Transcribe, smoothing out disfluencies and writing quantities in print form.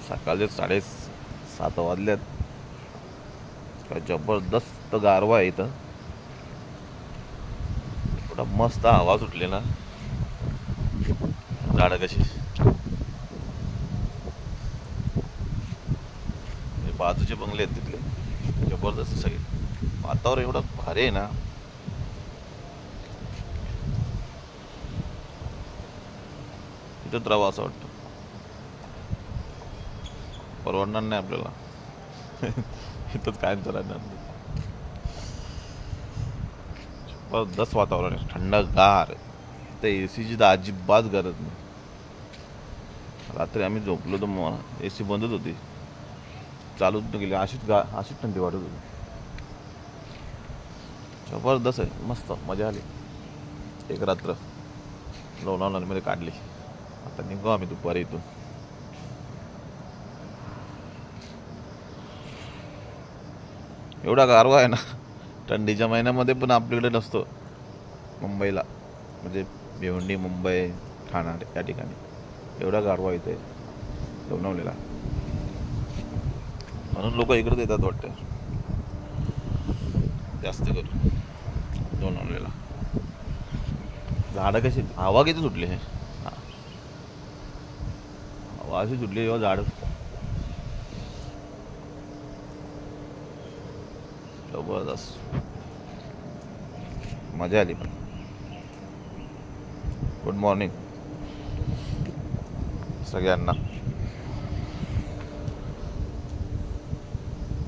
सकाळचे 7:30 वाजल्यात. काय जबरदस्त गारवा आहे इथं. थोडा मस्त हवा सुटली ना. झाडं कशी बाजूचे बंगले आहेत तिथले, जबरदस्त सगळे. वातावरण एवढं भारी आहे ना. इथंच राहावं असं वाटतं. परवडणार नाही आपल्याला. इथंच कायम राहणार. जबरदस्त वातावरण आहे, थंडगार. तर एसीची तर अजिबात गरज नाही. रात्री आम्ही झोपलो तर एसी बंदच होती, चालूच न गेली. अशीच थंडी वाटत होती. जबरदस्त आहे, मस्त मजा आली. एक रात्र लोणावळ्यामध्ये काढली. आता निघू आम्ही दुपारी इथून. एवढा गारवा आहे ना, थंडीच्या महिन्यामध्ये पण आपल्याकडे नसतो मुंबईला. म्हणजे भिवंडी, मुंबई, ठाणा या ठिकाणी एवढा गारवा इथे लोणावळ्याला. म्हणून लोक इकडे येतात वाटतं जास्त करून लोणावळ्याला. झाडं कशी, हवा किती सुटली आहे. हवा अशी सुटली जेव्हा झाड. जबरदस्त मजा आली. पण गुड मॉर्निंग सगळ्यांना.